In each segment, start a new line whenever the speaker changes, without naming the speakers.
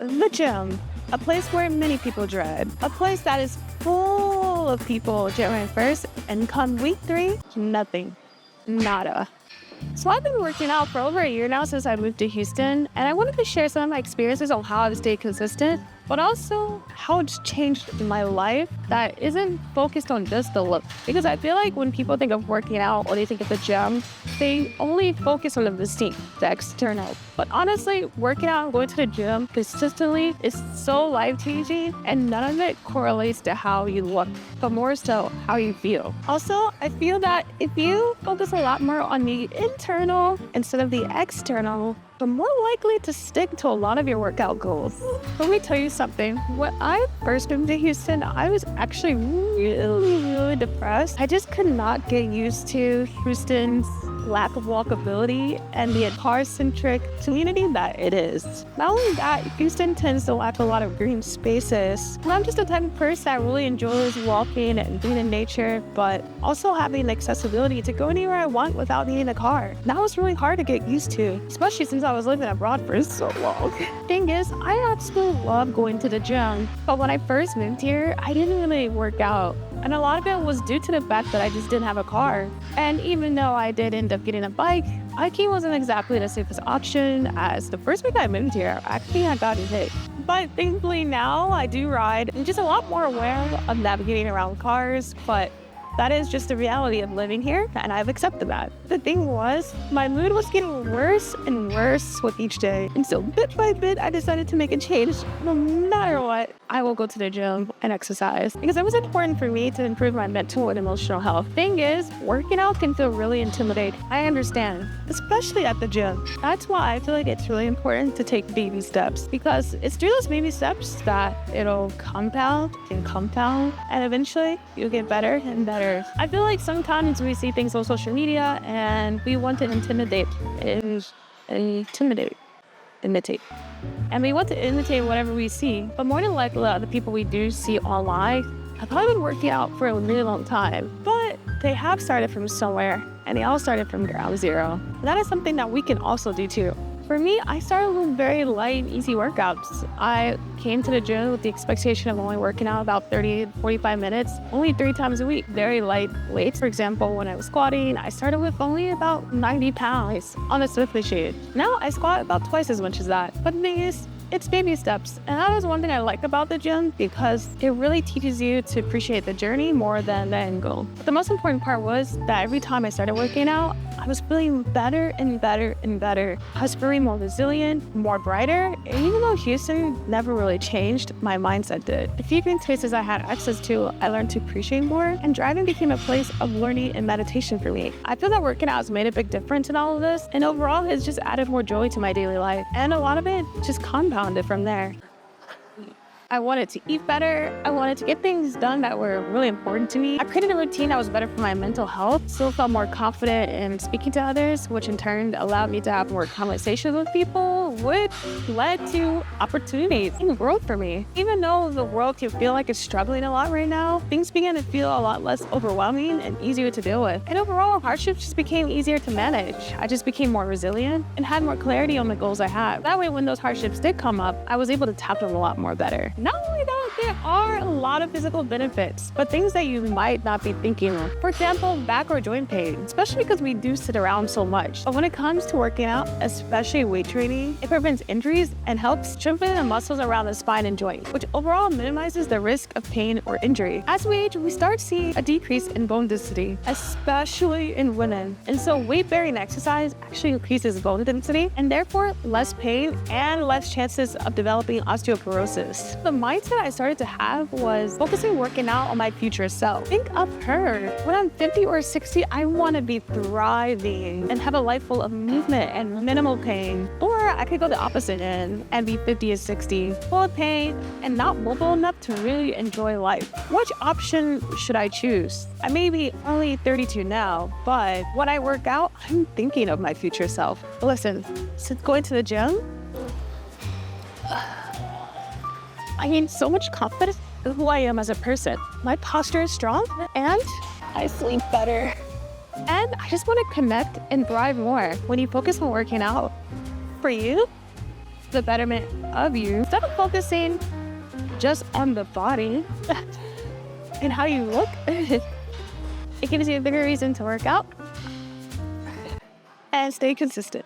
the gym, a place where many people dread, a place that is full of people January 1st, and come week 3, nothing, nada. So I've been working out for over a year now since I moved to Houston, and I wanted to share some of my experiences on how I've stayed consistent, but also how it's changed my life that isn't focused on just the look. Because I feel like when people think of working out or they think of the gym, they only focus on the physique, the external. But honestly, working out and going to the gym consistently is so life-changing, and none of it correlates to how you look, but more so how you feel. Also, I feel that if you focus a lot more on the internal instead of the external, you're more likely to stick to a lot of your workout goals. Let me tell you something. When I first moved to Houston, I was actually really depressed. I just could not get used to Houston's lack of walkability and the car-centric community that it is. Not only that, Houston tends to lack a lot of green spaces. And I'm just the type of person that really enjoys walking and being in nature, but also having the accessibility to go anywhere I want without needing a car. That was really hard to get used to, especially since I was living abroad for so long. Thing is, I absolutely love going to the gym, but when I first moved here, I didn't really work out. And a lot of it was due to the fact that I just didn't have a car. And even though I did end up getting a bike, hiking wasn't exactly the safest option, as the first week I moved here, actually I got hit. But thankfully now I do ride. I'm just a lot more aware of navigating around cars, but that is just the reality of living here, and I've accepted that. The thing was, my mood was getting worse and worse with each day. And so bit by bit, I decided to make a change. No matter what, I will go to the gym and exercise, because it was important for me to improve my mental and emotional health. Thing is, working out can feel really intimidating. I understand, especially at the gym. That's why I feel like it's really important to take baby steps, because it's through those baby steps that it'll compound, and eventually you'll get better and better. I feel like sometimes we see things on social media and we want to imitate. And we want to imitate whatever we see. But more than likely, the people we do see online have probably been working out for a really long time. But they have started from somewhere, and they all started from ground zero. And that is something that we can also do too. For me, I started with very light, easy workouts. I came to the gym with the expectation of only working out about 30 to 45 minutes, only 3 times a week. Very light weights. For example, when I was squatting, I started with only about 90 pounds on the Swift machine. Now I squat about twice as much as that. But the thing is, it's baby steps. And that is one thing I like about the gym, because it really teaches you to appreciate the journey more than the end goal. But the most important part was that every time I started working out, I was feeling better and better and better. I was feeling more resilient, more brighter. And even though Houston never really changed, my mindset did. The few green spaces I had access to, I learned to appreciate more, and driving became a place of learning and meditation for me. I feel that working out has made a big difference in all of this, and overall has just added more joy to my daily life. And a lot of it just compounded from there. I wanted to eat better. I wanted to get things done that were really important to me. I created a routine that was better for my mental health, still felt more confident in speaking to others, which in turn allowed me to have more conversations with people, which led to opportunities and growth for me. Even though the world can feel like it's struggling a lot right now, things began to feel a lot less overwhelming and easier to deal with. And overall, hardships just became easier to manage. I just became more resilient and had more clarity on the goals I had. That way, when those hardships did come up, I was able to tap them a lot more better. Not only that, there are a lot of physical benefits, but things that you might not be thinking of. For example, back or joint pain, especially because we do sit around so much. But when it comes to working out, especially weight training, it prevents injuries and helps strengthen the muscles around the spine and joint, which overall minimizes the risk of pain or injury. As we age, we start seeing a decrease in bone density, especially in women. And so weight-bearing exercise actually increases bone density and therefore less pain and less chances of developing osteoporosis. The mindset I started to have was focusing working out on my future self. Think of her. When I'm 50 or 60, I want to be thriving and have a life full of movement and minimal pain. Or I could go the opposite end and be 50 or 60, full of pain and not mobile enough to really enjoy life. Which option should I choose? I may be only 32 now, but when I work out, I'm thinking of my future self. Listen, since going to the gym, I gained so much confidence in who I am as a person. My posture is strong and I sleep better. And I just want to connect and thrive more when you focus on working out. For you, the betterment of you. Instead of focusing just on the body and how you look, it gives you a bigger reason to work out and stay consistent.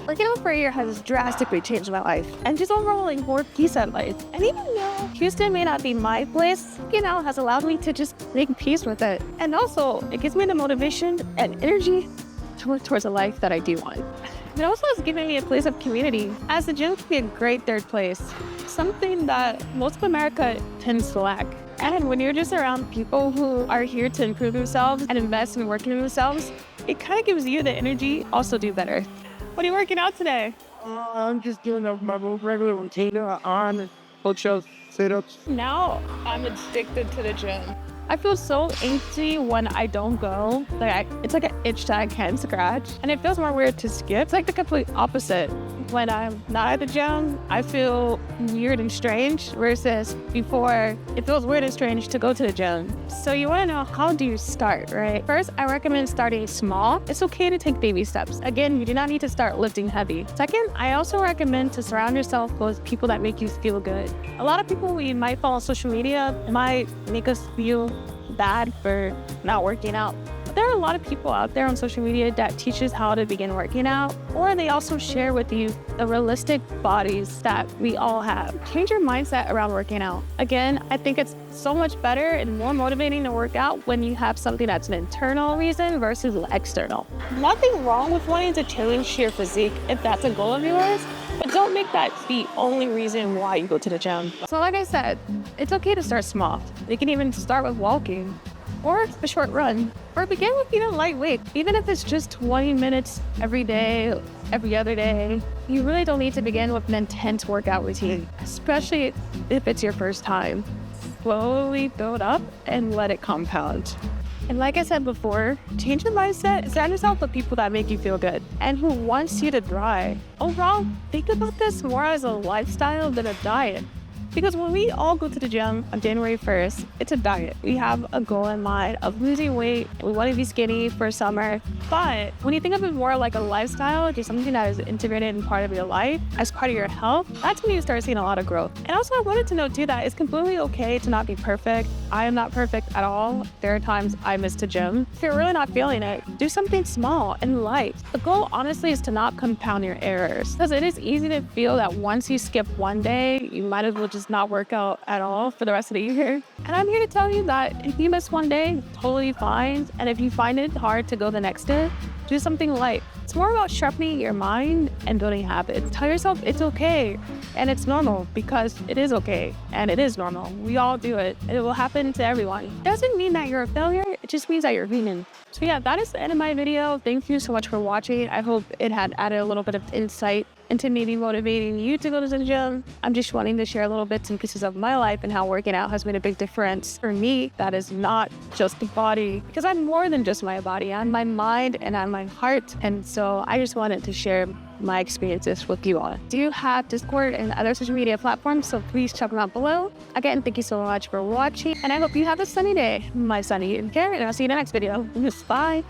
Working out for a year has drastically changed my life and just overall like more peace at life. And even though Houston may not be my place, working out has allowed me to just make peace with it. And also, it gives me the motivation and energy to work towards a life that I do want. It also has given me a place of community, as the gym can be a great third place, something that most of America tends to lack. And when you're just around people who are here to improve themselves and invest in working on themselves, it kind of gives you the energy also do better. What are you working out today?
I'm just doing my regular routine on push-ups, sit-ups.
Now I'm addicted to the gym. I feel so empty when I don't go. It's like an itch that I can't scratch. And it feels more weird to skip. It's like the complete opposite. When I'm not at the gym, I feel weird and strange, versus before, it feels weird and strange to go to the gym. So you want to know, how do you start, right? First, I recommend starting small. It's okay to take baby steps. Again, you do not need to start lifting heavy. Second, I also recommend to surround yourself with people that make you feel good. A lot of people we might follow on social media might make us feel bad for not working out. But there are a lot of people out there on social media that teaches how to begin working out, or they also share with you the realistic bodies that we all have. Change your mindset around working out. Again, I think it's so much better and more motivating to work out when you have something that's an internal reason versus external. Nothing wrong with wanting to change your physique if that's a goal of yours, but don't make that the only reason why you go to the gym. So like I said, it's okay to start small. You can even start with walking or a short run, or begin with lightweight. Even if it's just 20 minutes every day, every other day, you really don't need to begin with an intense workout routine, especially if it's your first time. Slowly build up and let it compound. And like I said before, change your mindset, surround yourself with people that make you feel good and who wants you to thrive. Overall, think about this more as a lifestyle than a diet. Because when we all go to the gym on January 1st, it's a diet. We have a goal in mind of losing weight. We want to be skinny for summer. But when you think of it more like a lifestyle, just something that is integrated and part of your life, as part of your health, that's when you start seeing a lot of growth. And also I wanted to note too that it's completely okay to not be perfect. I am not perfect at all. There are times I miss the gym. If you're really not feeling it, do something small and light. The goal honestly is to not compound your errors, because it is easy to feel that once you skip one day, you might as well just not work out at all for the rest of the year. And I'm here to tell you that if you miss one day, totally fine. And if you find it hard to go the next day, do something light. It's more about sharpening your mind and building habits. Tell yourself it's okay and it's normal, because it is okay and it is normal. We all do it. It will happen to everyone. It doesn't mean that you're a failure. It just means that you're human. So yeah, that is the end of my video. Thank you so much for watching. I hope it had added a little bit of insight into maybe motivating you to go to the gym. I'm just wanting to share a little bits and pieces of my life and how working out has made a big difference for me. That is not just the body, because I'm more than just my body. I'm my mind and I'm my heart. And so I just wanted to share my experiences with you all. Do have Discord and other social media platforms, so please check them out below. Again, thank you so much for watching, and I hope you have a sunny day. My sunny care, and I'll see you in the next video. Bye.